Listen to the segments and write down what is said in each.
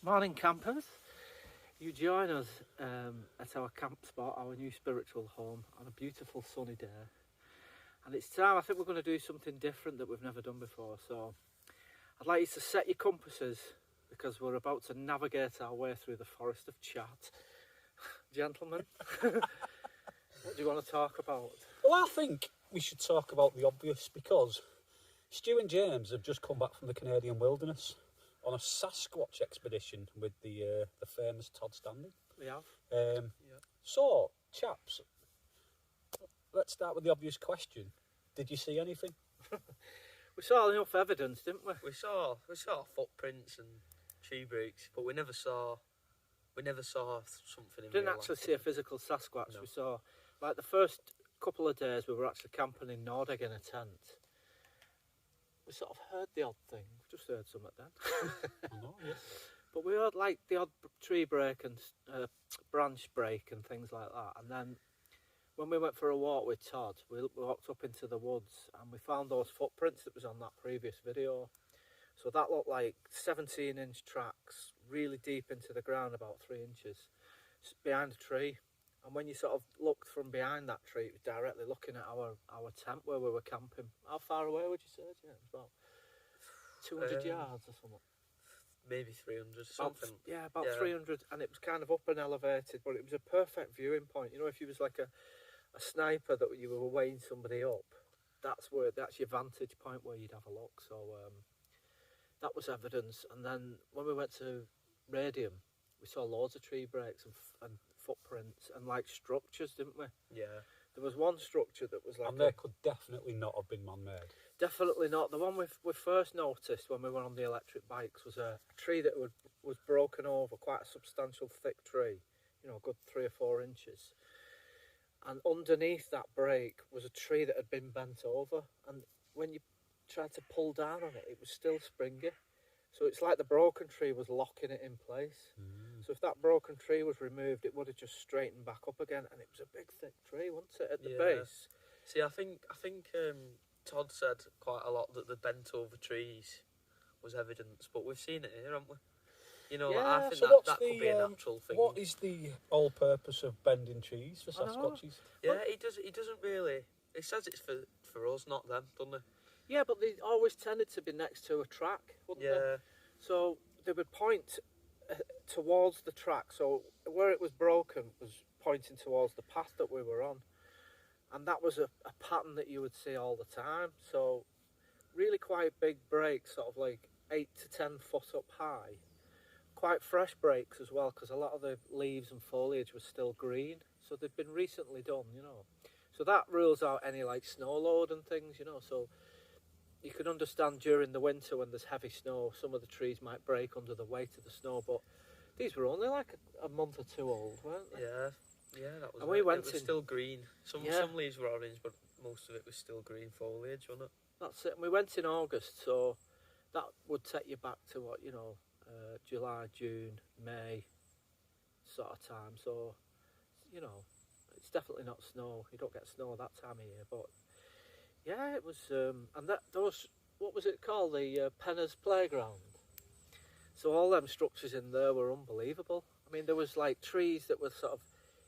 Morning, campers. You join us at our camp spot, our new spiritual home, on a beautiful sunny day. And it's time, I think we're going to do something different that we've never done before. So I'd like you to set your compasses because we're about to navigate our way through the forest of chat. Gentlemen, what do you want to talk about? Well, I think we should talk about the obvious because Stu and James have just come back from the Canadian wilderness on a Sasquatch expedition with the famous Todd Standing. We have. So, chaps, let's start with the obvious question. Did you see anything? We saw enough evidence, didn't we? We saw footprints and tree breaks, but we never saw something in Didn't real actually life. see a physical Sasquatch. No. We saw, like the first couple of days we were actually camping in Nordegg in a tent. We sort of heard the odd thing. We just heard something then. I know, yes. But we heard like the odd tree break and branch break and things like that. And then when we went for a walk with Todd, we walked up into the woods and we found those footprints that was on that previous video. So that looked like 17-inch tracks, really deep into the ground, about 3 inches, behind a tree. And when you sort of looked from behind that tree, it was directly looking at our tent where we were camping. How far away would you say, James? About 200 yards or something? Maybe 300, something. About 300, and it was kind of up and elevated, but it was a perfect viewing point. You know, if you was like a sniper that you were weighing somebody up, that's your vantage point where you'd have a look. So that was evidence. And then when we went to Radium, we saw loads of tree breaks and footprints and like structures, didn't we? Yeah. There was one structure that was like... And they could definitely not have been man-made. Definitely not. The one we first noticed when we were on the electric bikes was a tree that was broken over, quite a substantial thick tree, you know, a good 3 or 4 inches. And underneath that break was a tree that had been bent over, and when you tried to pull down on it, it was still springy. So it's like the broken tree was locking it in place. So if that broken tree was removed, it would have just straightened back up again, and it was a big thick tree, wasn't it, at the base? See, I think Todd said quite a lot that the bent over trees was evidence, but we've seen it here, haven't we? You know, like, I think that could be a natural thing. What is the whole purpose of bending trees for Sasquatches? Yeah, he doesn't really. He says it's for us, not them, doesn't he? Yeah, but they always tended to be next to a track, wouldn't they? So they would point towards the track. So where it was broken was pointing towards the path that we were on. And that was a pattern that you would see all the time. So really quite big breaks, sort of like 8 to 10 foot up high. Quite fresh breaks as well, because a lot of the leaves and foliage was still green. So they've been recently done, you know. So that rules out any like snow load and things, you know. So you can understand during the winter when there's heavy snow, some of the trees might break under the weight of the snow, but these were only like a month or two old, weren't they? Yeah, that was. And we went it was still green. Some leaves were orange, but most of it was still green foliage, wasn't it? That's it. And we went in August, so that would take you back to what, you know, July, June, May sort of time. So, you know, it's definitely not snow. You don't get snow that time of year, but yeah, it was, and those, what was it called? The Penners Playground. So all them structures in there were unbelievable. I mean, there was like trees that were sort of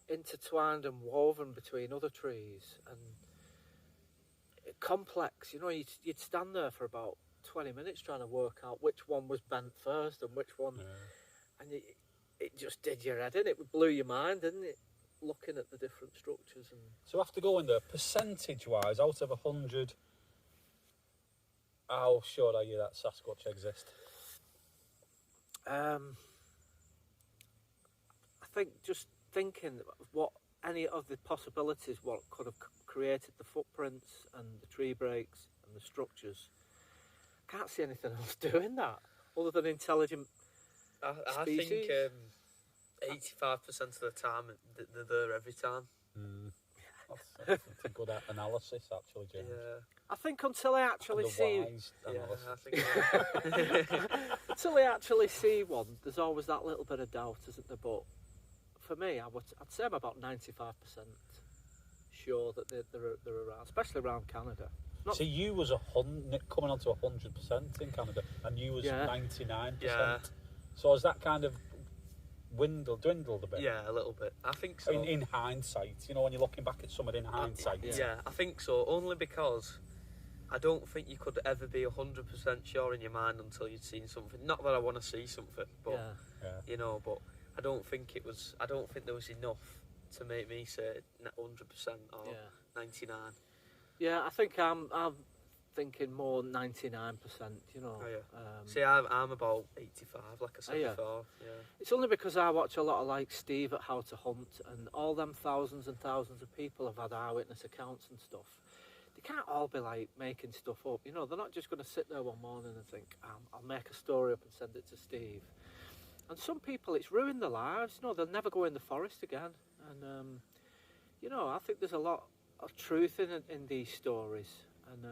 intertwined and woven between other trees, and complex. You know, you'd stand there for about 20 minutes trying to work out which one was bent first and which one, and it just did your head in. It blew your mind, didn't it? Looking at the different structures. And so after going there, percentage-wise, out of 100, how sure are you that Sasquatch exists? I think just thinking what any of the possibilities, what could have created the footprints and the tree breaks and the structures, I can't see anything else doing that other than intelligent I species. think 85% of the time they're there every time. That's a good analysis, actually, James. Yeah. I think until I actually Analysis. I think until I actually see one, there's always that little bit of doubt, isn't there? But for me, I'd say I'm about 95% sure that they're around, especially around Canada. So you was coming on to 100% in Canada, and you was 99%. Yeah. So has that kind of dwindled a bit? Yeah, a little bit. I think so. In hindsight, you know, when you're looking back at something in hindsight. Yeah, I think so. Only because I don't think you could ever be 100% sure in your mind until you'd seen something. Not that I want to see something, but you know, but I don't think there was enough to make me say 100% or 99. Yeah, I think I'm thinking more 99%. You know. Oh, yeah. See, I'm about 85, like I said before. Yeah. It's only because I watch a lot of like Steve at How to Hunt, and all them thousands and thousands of people have had eyewitness accounts and stuff. They can't all be like making stuff up, you know. They're not just going to sit there one morning and think, I'll make a story up and send it to Steve. And some people, it's ruined their lives. You know, they'll never go in the forest again. And you know, I think there's a lot of truth in these stories. And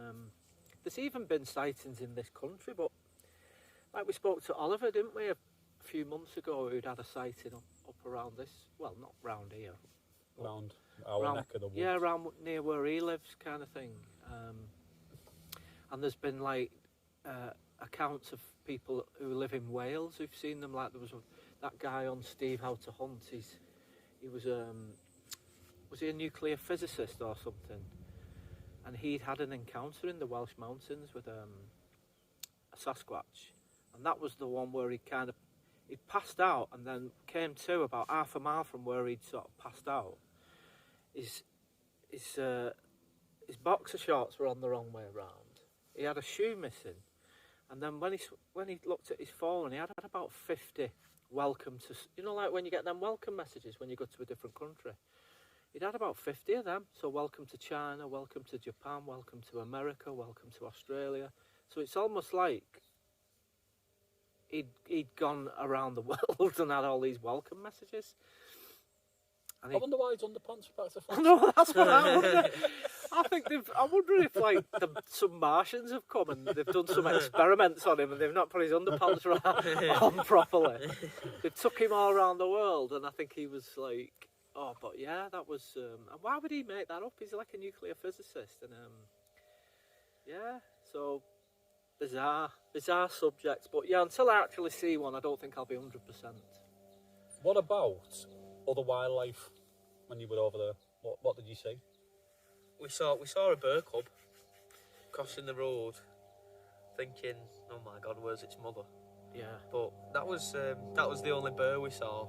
there's even been sightings in this country, but like we spoke to Oliver, didn't we, a few months ago, who'd had a sighting up around this, well, not round here. Around our neck of the woods. Yeah, around near where he lives, kind of thing. And there's been like accounts of people who live in Wales who've seen them. Like there was that guy on Steve How to Hunt. He was he a nuclear physicist or something? And he'd had an encounter in the Welsh mountains with a Sasquatch, and that was the one where he'd passed out and then came to about half a mile from where he'd sort of passed out. His boxer shorts were on the wrong way round. He had a shoe missing, and then when he looked at his phone, he had about 50 welcome to, you know, like when you get them welcome messages when you go to a different country. He'd had about 50 of them. So welcome to China, welcome to Japan, welcome to America, welcome to Australia. So it's almost like he'd gone around the world and had all these welcome messages. And I wonder why his underpants were back to front. No, that's what I wonder. I wonder if like some Martians have come and they've done some experiments on him and they've not put his underpants on properly. They took him all around the world, and I think he was like, oh, but yeah, that was. And why would he make that up? He's like a nuclear physicist, and yeah, so bizarre subjects. But yeah, until I actually see one, I don't think I'll be 100%. What about other wildlife when you were over there? What did you see? We saw a bear cub crossing the road, thinking, "Oh my God, where's its mother?" Yeah. But that was the only bear we saw.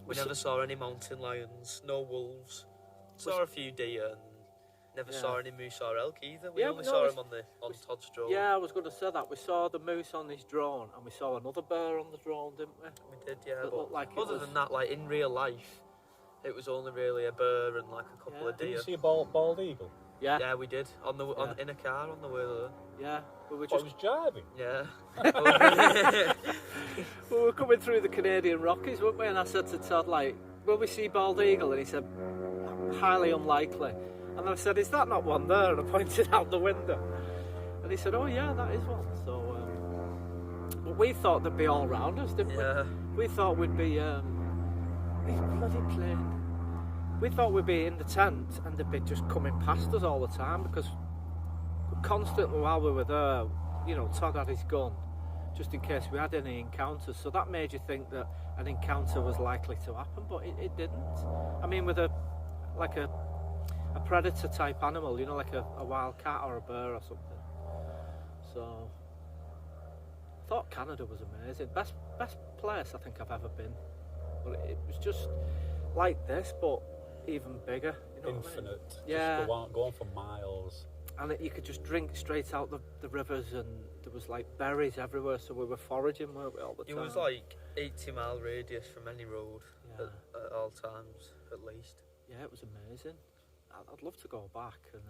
We never saw any mountain lions, no wolves. Saw a few deer, and never saw any moose or elk either. We only saw him on Todd's drone. Yeah, I was going to say that. We saw the moose on his drone, and we saw another bear on the drone, didn't we? We did, yeah. That looked like other than that, like in real life, it was only really a bear and like a couple of deer. Did you see a bald eagle? Yeah. Yeah, we did. In a car on the way there. Yeah. We were just... was driving? Yeah. We were coming through the Canadian Rockies, weren't we? And I said to Todd, like, will we see bald eagle? And he said, highly unlikely. And I said, is that not one there? And I pointed out the window. And he said, oh yeah, that is one. So, but we thought they'd be all round us, didn't we? We thought we'd be, bloody plane. We thought we'd be in the tent and they'd be just coming past us all the time, because constantly while we were there, you know, Todd had his gun just in case we had any encounters. So that made you think that an encounter was likely to happen, but it didn't. I mean, with a predator type animal, you know, like a wild cat or a bear or something. So I thought Canada was amazing. Best place I think I've ever been. But it was just like this, but even bigger. You know Infinite. What I mean? Yeah. Just go on for miles. And you could just drink straight out the rivers, and there was like berries everywhere, so we were foraging, weren't we, all the time? It was like 80-mile radius from any road at all times, at least. Yeah, it was amazing. I'd love to go back, and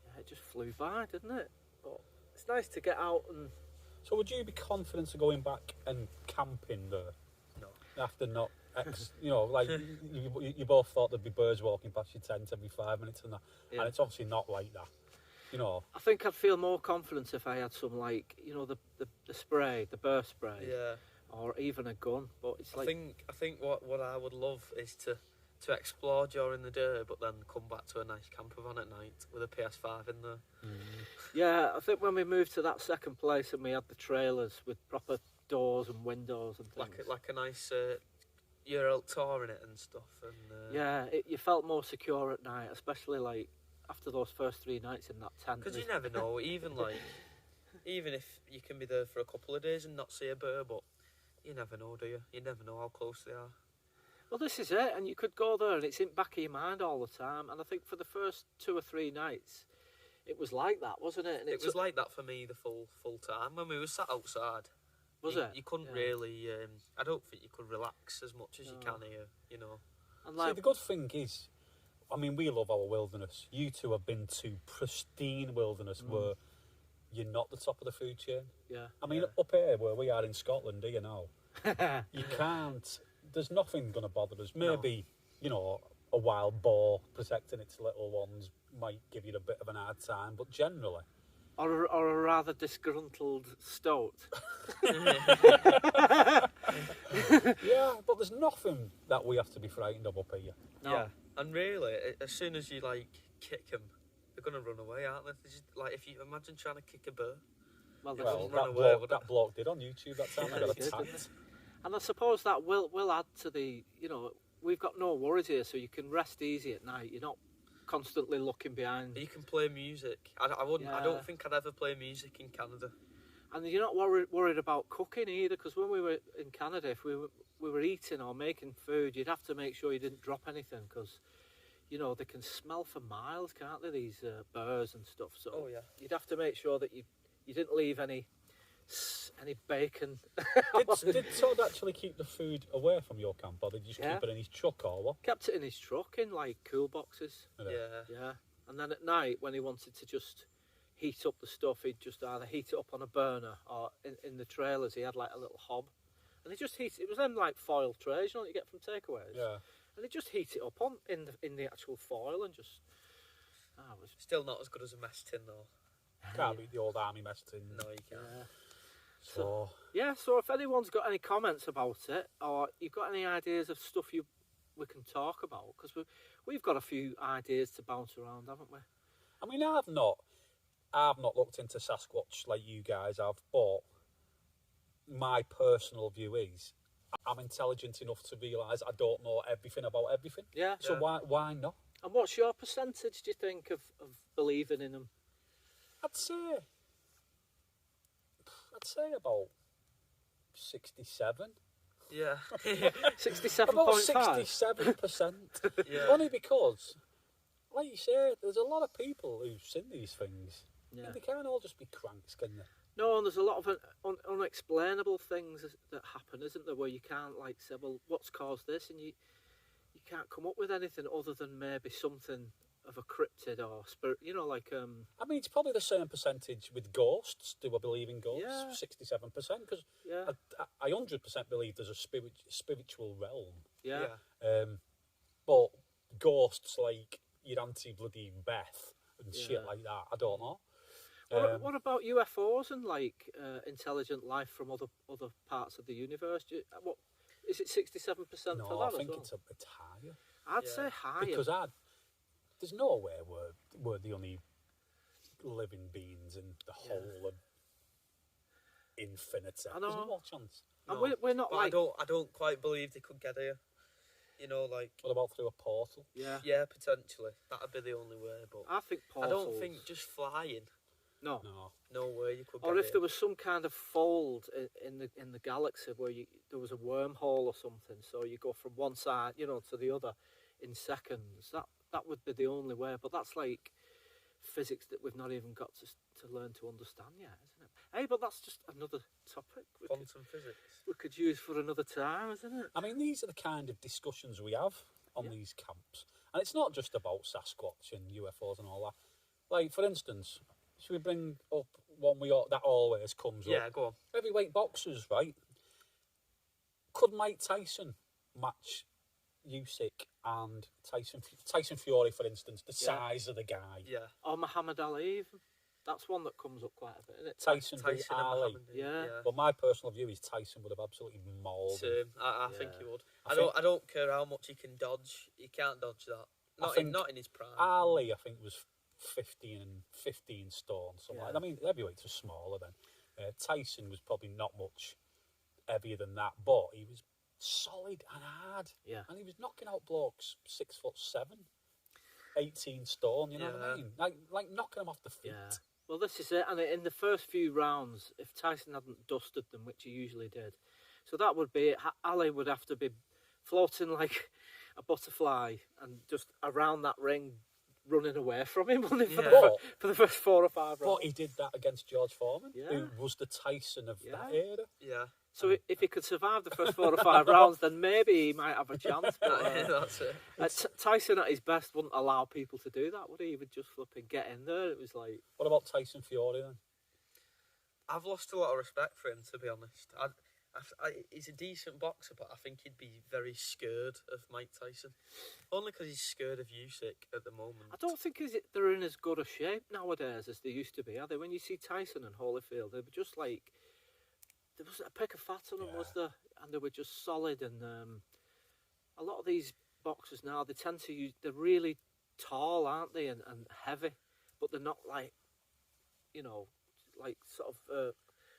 yeah, it just flew by, didn't it? But it's nice to get out and... So would you be confident of going back and camping there? No. After not... you know, like you both thought there'd be birds walking past your tent every 5 minutes and that, and it's obviously not like that. You know, I think I'd feel more confident if I had some, like, you know, the spray, the bear spray, or even a gun. But it's like I think what I would love is to explore during the day, but then come back to a nice camper van at night with a PS5 in there. Yeah, I think when we moved to that second place and we had the trailers with proper doors and windows and things. Like a nice you're out touring it and stuff, and You felt more secure at night, especially like after those first 3 nights in that tent. because you never know. Even if you can be there for a couple of days and not see a bear, but you never know, do you? You never know how close they are. Well, this is it, and you could go there, and it's in the back of your mind all the time. And I think for the first 2 or 3 nights, it was like that, wasn't it? And It was like that for me the full time when we were sat outside. You couldn't really. I don't think you could relax as much as you can here. You know. And See, the good thing is, I mean, we love our wilderness. You two have been to pristine wilderness where you're not the top of the food chain. Yeah. I mean, up here where we are in Scotland, do you know? You can't. There's nothing going to bother us. Maybe, you know, a wild boar protecting its little ones might give you a bit of an hard time, but generally. Or a rather disgruntled stoat. Yeah, but there's nothing that we have to be frightened of up here. No. Yeah, and really, as soon as you like kick them, they're gonna run away, aren't they? Like if you imagine trying to kick a bird. Well, That bloke did on YouTube that time. I got he did, attacked. and I suppose that will add to the, you know, we've got no worries here, so you can rest easy at night. You're not constantly looking behind. You can play music. I wouldn't. I don't think I'd ever play music in Canada. And you're not worried about cooking either, because when we were in Canada, if we were eating or making food, you'd have to make sure you didn't drop anything, because, you know, they can smell for miles, can't they, these burrs and stuff. So you'd have to make sure that you didn't leave any bacon. Did Todd actually keep the food away from your camp, or did you just keep it in his truck, or what? Kept it in his truck in like cool boxes. Yeah. And then at night, when he wanted to just heat up the stuff, he'd just either heat it up on a burner or in the trailers. He had like a little hob, and he just it was them like foil trays, you know, that you get from takeaways. Yeah. And he just heat it up in the actual foil and just. It was Still not as good as a mess tin though. Can't beat the old army mess tin. No, you can't. So So if anyone's got any comments about it, or you've got any ideas of stuff we can talk about, because we've got a few ideas to bounce around, haven't we? I mean, I've not looked into Sasquatch like you guys have, but my personal view is I'm intelligent enough to realise I don't know everything about everything. Yeah. So why not? And what's your percentage, do you think, of believing in them? I'd say about 67. Yeah. 67.5. About 67%. Yeah. Only because, like you say, there's a lot of people who've seen these things. Yeah. And they can't all just be cranks, can they? No, and there's a lot of unexplainable things that happen, isn't there, where you can't like say, well, what's caused this, and you can't come up with anything other than maybe something of a cryptid or spirit, you know, like I mean, it's probably the same percentage with ghosts. Do I believe in ghosts? Yeah. 67%, because yeah, I 100% believe there's a spiritual realm. yeah. But ghosts like your Auntie Bloody Beth and shit like that, I don't know. What about UFOs and like intelligent life from other parts of the universe? What is it? 67% for that? No, I think as well? it's a bit higher. I'd say higher. Because there's nowhere we're the only living beings in the whole of infinity. I know. There's no chance. And No. we're not But like I don't quite believe they could get here. You know, like What about through a portal? yeah, potentially that'd be the only way. But I think I portals. don't think just flying. No. No way you could. Or get if here. there was some kind of fold in the galaxy where there was a wormhole or something, so you go from one side, you know, to the other in seconds. That would be the only way. But that's like physics that we've not even got to learn to understand yet, isn't it? Hey, but that's just another topic quantum physics. we could use for another time, isn't it? I mean, these are the kind of discussions we have on these camps. And it's not just about Sasquatch and UFOs and all that. Like, for instance, should we bring up one that always comes up? Yeah, go on. Heavyweight boxers, right? Could Mike Tyson match Usyk and Tyson Fury, for instance, the size of the guy? Yeah. Or Muhammad Ali, even. That's one that comes up quite a bit, isn't it? Tyson v and Ali. Muhammad, Yeah. But my personal view is Tyson would have absolutely mauled him. I think he would. I I don't care how much he can dodge. He can't dodge that. Not in his prime. Ali, I think, was 15 stone. Something like that. I mean, heavyweights are smaller then. Tyson was probably not much heavier than that, but he was solid and hard. Yeah. And he was knocking out blokes 6'7", 18 stone. You know what I mean? Like knocking them off the feet. Yeah. Well, this is it. And in the first few rounds, if Tyson hadn't dusted them, which he usually did, so that would be it. Ali would have to be floating like a butterfly and just around that ring, running away from him for the first 4 or 5 rounds. But he did that against George Foreman, Yeah. who was the Tyson of that era. Yeah. So if he could survive the first 4 or 5 rounds, then maybe he might have a chance. But, That's it. Tyson at his best wouldn't allow people to do that, would he? He would just flipping get in there. It was like... What about Tyson Fury then? I've lost a lot of respect for him, to be honest. He's a decent boxer, but I think he'd be very scared of Mike Tyson. Only because he's scared of Usyk at the moment. I don't think they're in as good a shape nowadays as they used to be, are they? When you see Tyson and Holyfield, they were just like... There wasn't a peck of fat on them, was there? And they were just solid. And a lot of these boxers now, they tend to use... They're really tall, aren't they? And heavy. But they're not like, you know, like sort of...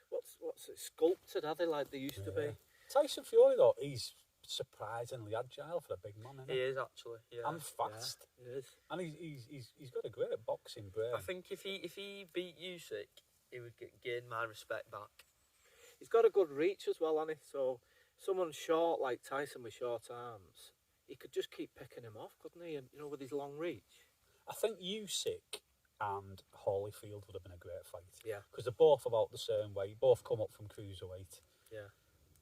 what's it, sculpted, are they, like they used to be? Tyson Fury, though, he's surprisingly agile for a big man, isn't he? He is, actually, yeah. And fast. Yeah, he is. And he's got a great boxing brain. I think if he beat Usyk, he would gain my respect back. He's got a good reach as well, hasn't he? So someone short like Tyson with short arms, he could just keep picking him off, couldn't he? And, you know, with his long reach. I think Usyk and Holyfield would have been a great fight. Yeah. Because they're both about the same weight, both come up from cruiserweight. Yeah.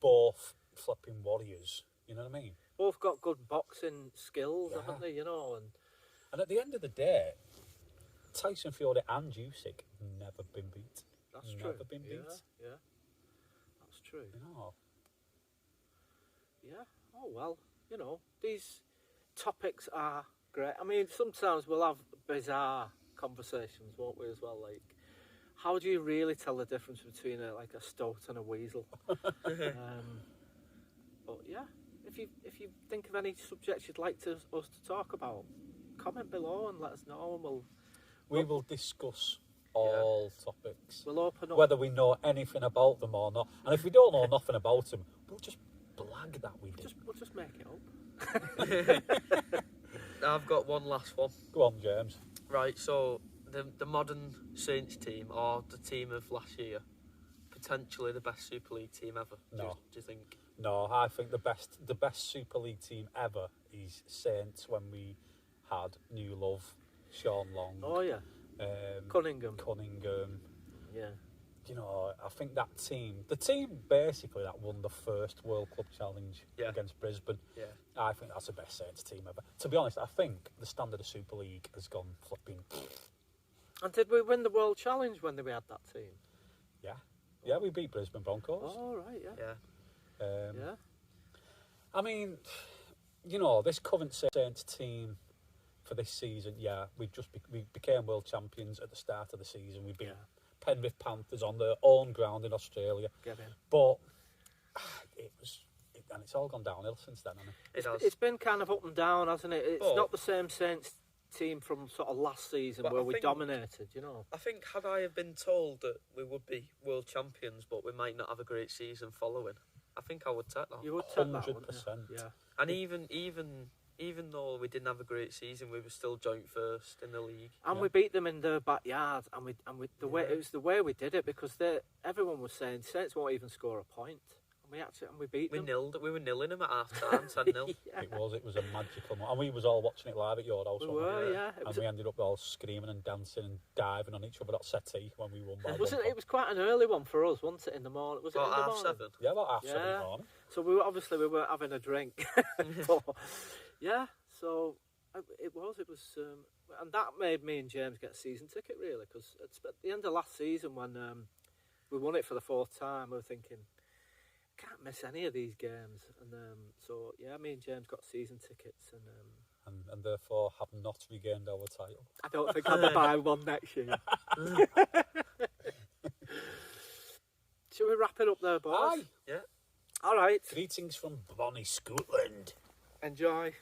Both flipping warriors, you know what I mean? Both got good boxing skills, haven't they, you know? And at the end of the day, Tyson Fury and Usyk have never been beat. That's true. Never been beat. Yeah. That's true. You know? Yeah. Oh, well, you know, these topics are great. I mean, sometimes we'll have bizarre conversations, won't we, as well? Like, how do you really tell the difference between a stoat and a weasel? But yeah, if you think of any subjects you'd like us to talk about, comment below and let us know, and we will discuss all topics. We'll open up whether we know anything about them or not. And if we don't know nothing about them, we'll just blag that we do. We'll just make it up. I've got one last one. Go on, James. Right, so the modern Saints team, or the team of last year, potentially the best Super League team ever. No. Do you think? No, I think the best Super League team ever is Saints when we had New Love, Sean Long. Oh yeah. Cunningham. Yeah. You know, I think that team, the team basically that won the first World Club Challenge against Brisbane, I think that's the best Saints team ever. To be honest, I think the standard of Super League has gone flipping. And did we win the World Challenge when we had that team? Yeah. Yeah, we beat Brisbane Broncos. Oh, right, yeah. Yeah. I mean, you know, this current Saints team for this season, we became world champions at the start of the season. We beat Penrith Panthers on their own ground in Australia. But and it's all gone downhill since then, hasn't it? It's been kind of up and down, hasn't it? It's not the same Saints team from sort of last season where we dominated, you know. I think had I have been told that we would be world champions, but we might not have a great season following, I think I would take that. You would take 100%. that, wouldn't you? Yeah. And even though we didn't have a great season, we were still joint first in the league. And we beat them in their backyard, and it was the way we did it, because everyone was saying Saints won't even score a point. And we beat them. We were nilling them at half time, 10-0. It was a magical moment. And we was all watching it live at your house. We were, yeah. And we ended up all screaming and dancing and diving on each other at settee when we won. It was quite an early one for us, wasn't it, in the morning? Was it in the morning? 7:30? Yeah, about 7:30 in the morning. So we weren't having a drink. But, yeah, so it was, and that made me and James get a season ticket, really, because at the end of last season when we won it for the 4th time, we were thinking, can't miss any of these games, and so me and James got season tickets, and therefore have not regained our title. I don't think I'll buy one next year. Shall we wrap it up there, boys? Aye. Yeah. All right. Greetings from Bonnie, Scotland. Enjoy.